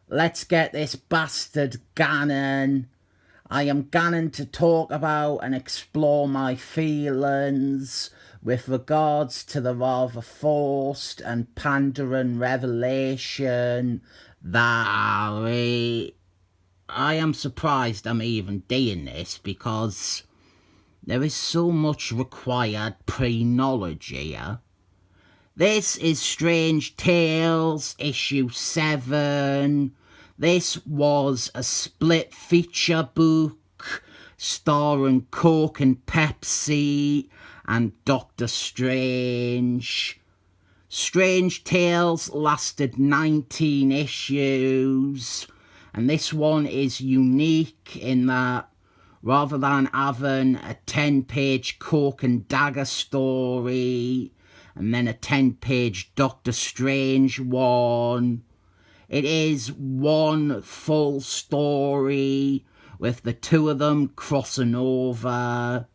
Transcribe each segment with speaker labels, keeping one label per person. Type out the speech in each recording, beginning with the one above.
Speaker 1: let's get this bastard gannon. I am gannon to talk about and explore my feelings with regards to the rather forced and pandering revelation that I am surprised I'm even doing this because there is so much required pre-knowledge here. This is Strange Tales, issue 7. This was a split feature book starring Coke and Pepsi and Doctor Strange. Strange Tales lasted 19 issues, and this one is unique in that rather than having a 10-page Cloak and Dagger story and then a 10-page Doctor Strange one, it is one full story with the two of them crossing over.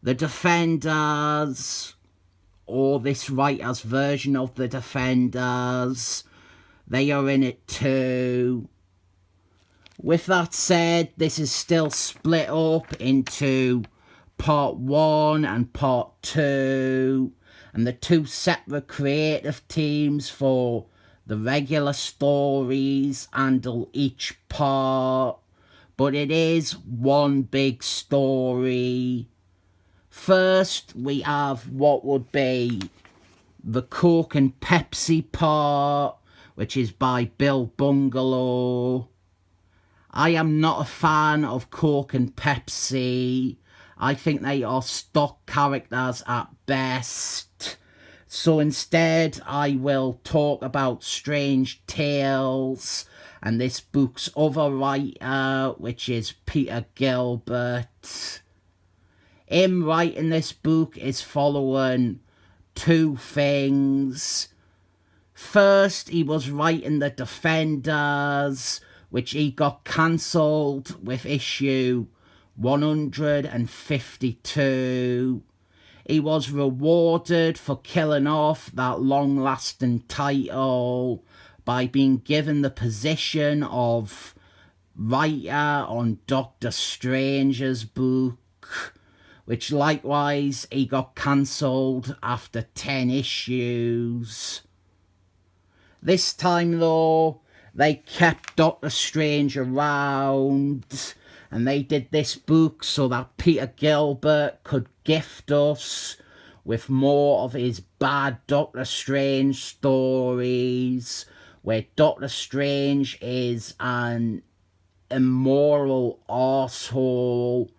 Speaker 1: The Defenders, or this writer's version of the Defenders, they are in it too. With that said, this is still split up into part 1 and part 2, and the two separate creative teams for the regular stories handle each part, but it is one big story. First, we have what would be the Coke and Pepsi part, which is by Bill Bungalow. I am not a fan of Coke and Pepsi. I think they are stock characters at best. So instead, I will talk about Strange Tales and this book's other writer, which is Peter Gilbert. Him writing this book is following two things. First, he was writing The Defenders, which he got cancelled with issue 152. He was rewarded for killing off that long-lasting title by being given the position of writer on Doctor Strange's book, which likewise he got cancelled after 10 issues. This time though, they kept Doctor Strange around, and they did this book so that Peter Gilbert could gift us with more of his bad Doctor Strange stories, where Doctor Strange is an immoral arsehole,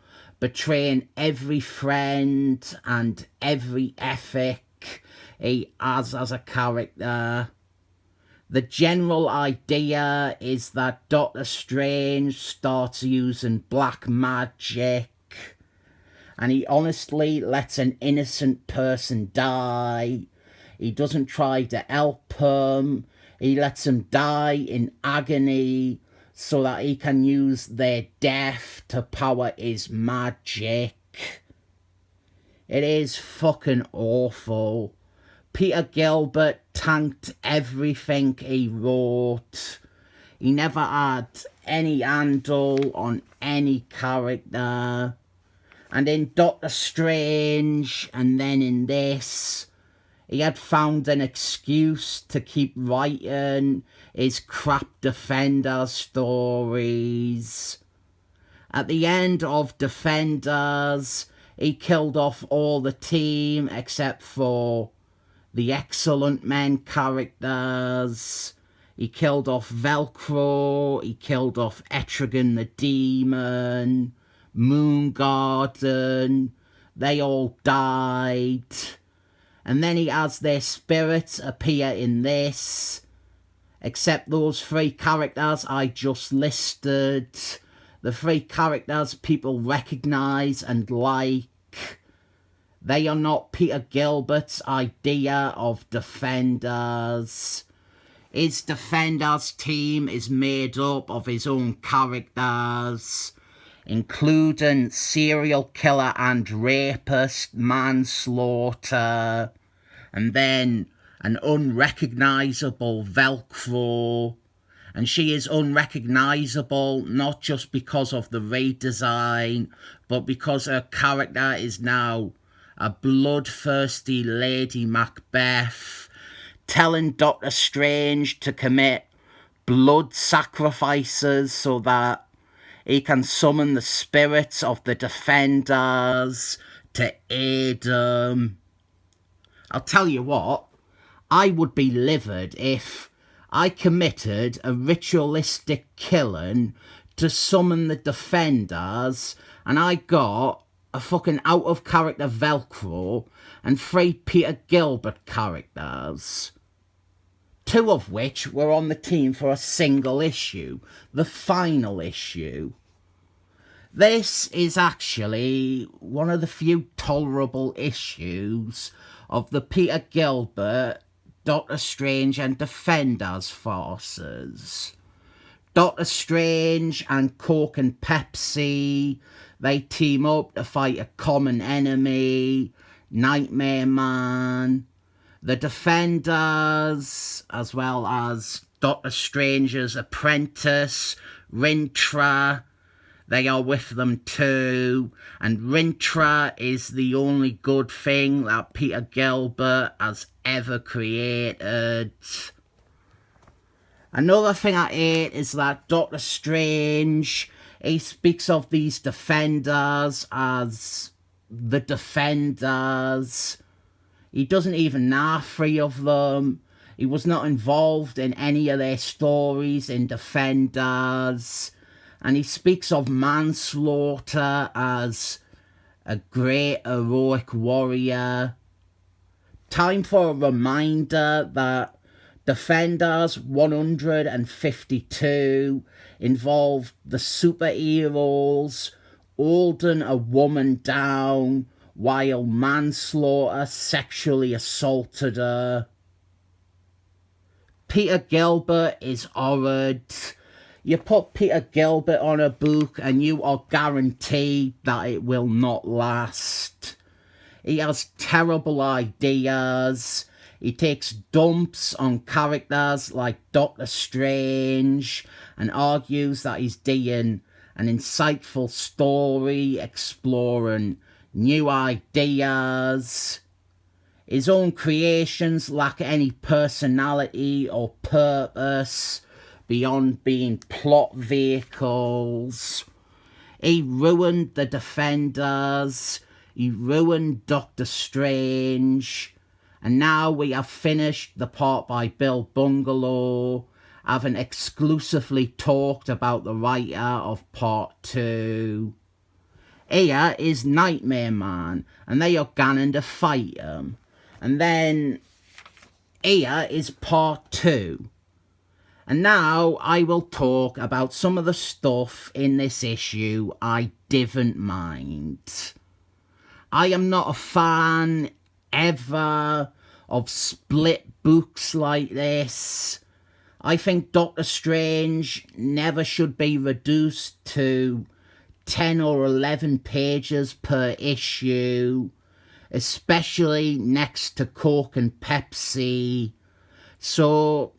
Speaker 1: betraying every friend and every ethic he has as a character. The general idea is that Doctor Strange starts using black magic, and he honestly lets an innocent person die. He doesn't try to help him. He lets him die in agony so that he can use their death to power his magic. It is fucking awful. Peter Gilbert tanked everything he wrote. He never had any handle on any character. And in Doctor Strange, and then in this, he had found an excuse to keep writing his crap Defender stories. At the end of Defenders, he killed off all the team except for the Excellent Men characters. He killed off Velcro, he killed off Etrigan the Demon, Moongarden. They all died. And then he has their spirits appear in this, except those three characters I just listed. The three characters people recognise and like. They are not Peter Gilbert's idea of Defenders. His Defenders team is made up of his own characters, including serial killer and rapist Manslaughter, and then an unrecognisable Velcro, And she is unrecognisable, not just because of the redesign, but because her character is now a bloodthirsty Lady Macbeth, telling Doctor Strange to commit blood sacrifices so that he can summon the spirits of the Defenders to aid him. I'll tell you what, I would be livid if I committed a ritualistic killing to summon the Defenders and I got a fucking out-of-character Velcro and 3 Peter Gilbert characters, 2 of which were on the team for a single issue, the final issue. This is actually one of the few tolerable issues of the Peter Gilbert, Doctor Strange and Defenders forces. Doctor Strange and Coke and Pepsi, they team up to fight a common enemy, Nightmare Man. The Defenders, as well as Doctor Strange's apprentice, Rintra, they are with them too, and Rintra is the only good thing that Peter Gilbert has ever created. Another thing I hate is that Doctor Strange, he speaks of these Defenders as the Defenders. He doesn't even know 3 of them. He was not involved in any of their stories in Defenders. And he speaks of manslaughter as a great heroic warrior. Time for a reminder that Defenders 152 involved the superheroes holding a woman down while manslaughter sexually assaulted her. Peter Gilbert is horrid. You put Peter Gilbert on a book and you are guaranteed that it will not last. He has terrible ideas. He takes dumps on characters like Doctor Strange and argues that he's doing an insightful story exploring new ideas. His own creations lack any personality or purpose beyond being plot vehicles. He ruined the Defenders. He ruined Doctor Strange. And now we have finished the part by Bill Bungalow, having exclusively talked about the writer of part 2. Here is Nightmare Man, and they are going to fight him. And then here is part 2. And now I will talk about some of the stuff in this issue I didn't mind. I am not a fan ever of split books like this. I think Doctor Strange never should be reduced to 10 or 11 pages per issue, especially next to Coke and Pepsi. So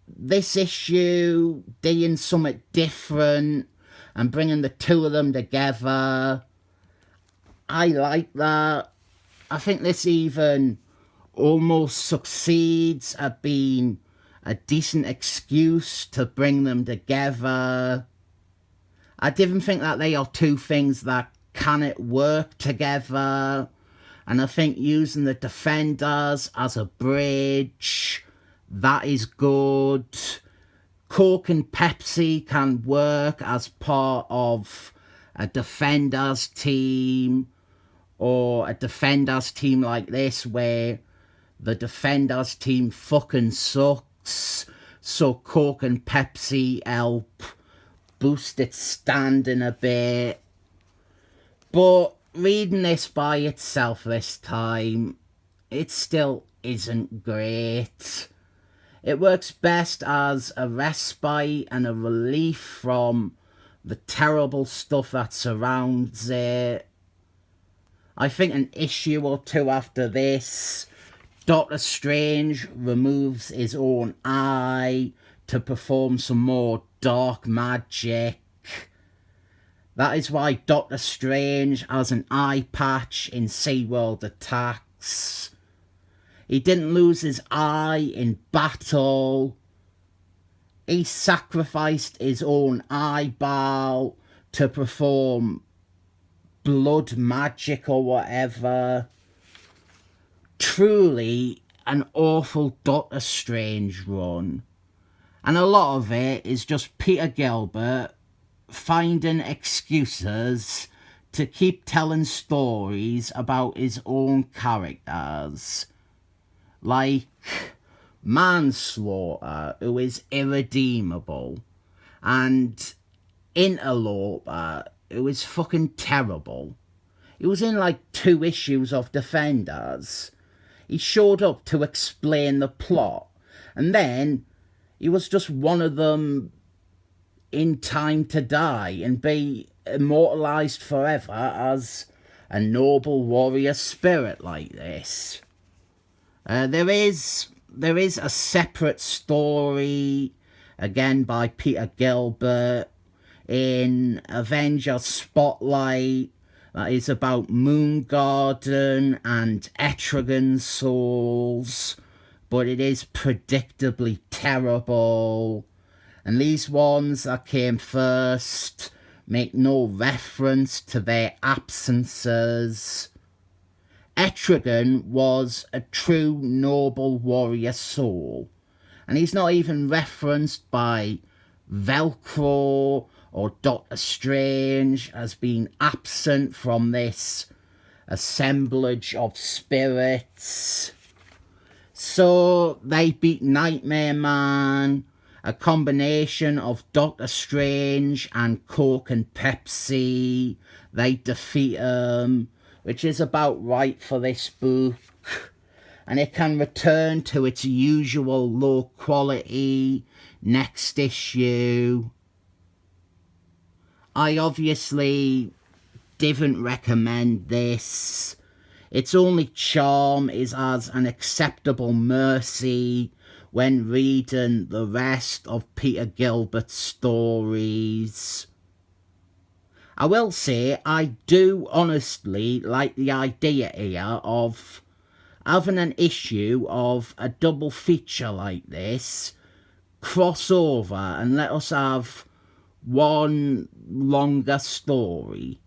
Speaker 1: this issue, doing something different and bringing the 2 of them together, I like that. I think this even almost succeeds at being a decent excuse to bring them together. I didn't think that they are 2 things that cannot work together, and I think using the Defenders as a bridge, that is good. Coke and Pepsi can work as part of a Defenders team, or a Defenders team like this where the Defenders team fucking sucks, so Coke and Pepsi help boost its standing a bit. But reading this by itself this time, it still isn't great. It works best as a respite and a relief from the terrible stuff that surrounds it. I think an issue or 2 after this, Doctor Strange removes his own eye to perform some more dark magic. That is why Doctor Strange has an eye patch in SeaWorld Attacks. He didn't lose his eye in battle. He sacrificed his own eyeball to perform blood magic or whatever. Truly an awful Doctor Strange run. And a lot of it is just Peter Gilbert finding excuses to keep telling stories about his own characters. Like Manslaughter, who is irredeemable, and Interloper, who is fucking terrible. He was in like 2 issues of Defenders. He showed up to explain the plot, and then he was just one of them in Time to Die and be immortalised forever as a noble warrior spirit like this. There is a separate story, again by Peter Gilbert, in Avengers Spotlight, that is about Moongarden and Etrigan souls, but it is predictably terrible. And these ones that came first make no reference to their absences. Etrigan was a true noble warrior soul, and he's not even referenced by Velcro or Doctor Strange as being absent from this assemblage of spirits. So they beat Nightmare Man, a combination of Doctor Strange and Coke and Pepsi. They defeat him, which is about right for this book. And it can return to its usual low quality next issue. I obviously didn't recommend this. Its only charm is as an acceptable mercy when reading the rest of Peter Gilbert's stories. I will say I do honestly like the idea here of having an issue of a double feature like this crossover and let us have one longer story.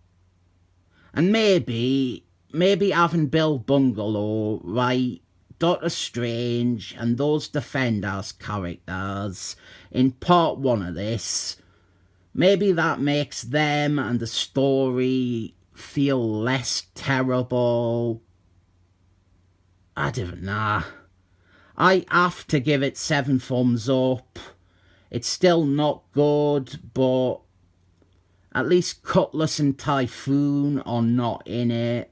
Speaker 1: And maybe having Bill Bungalow write Doctor Strange and those Defenders characters in part 1 of this, maybe that makes them and the story feel less terrible. I don't know. I have to give it 7 thumbs up. It's still not good, but at least Cutlass and Typhoon are not in it.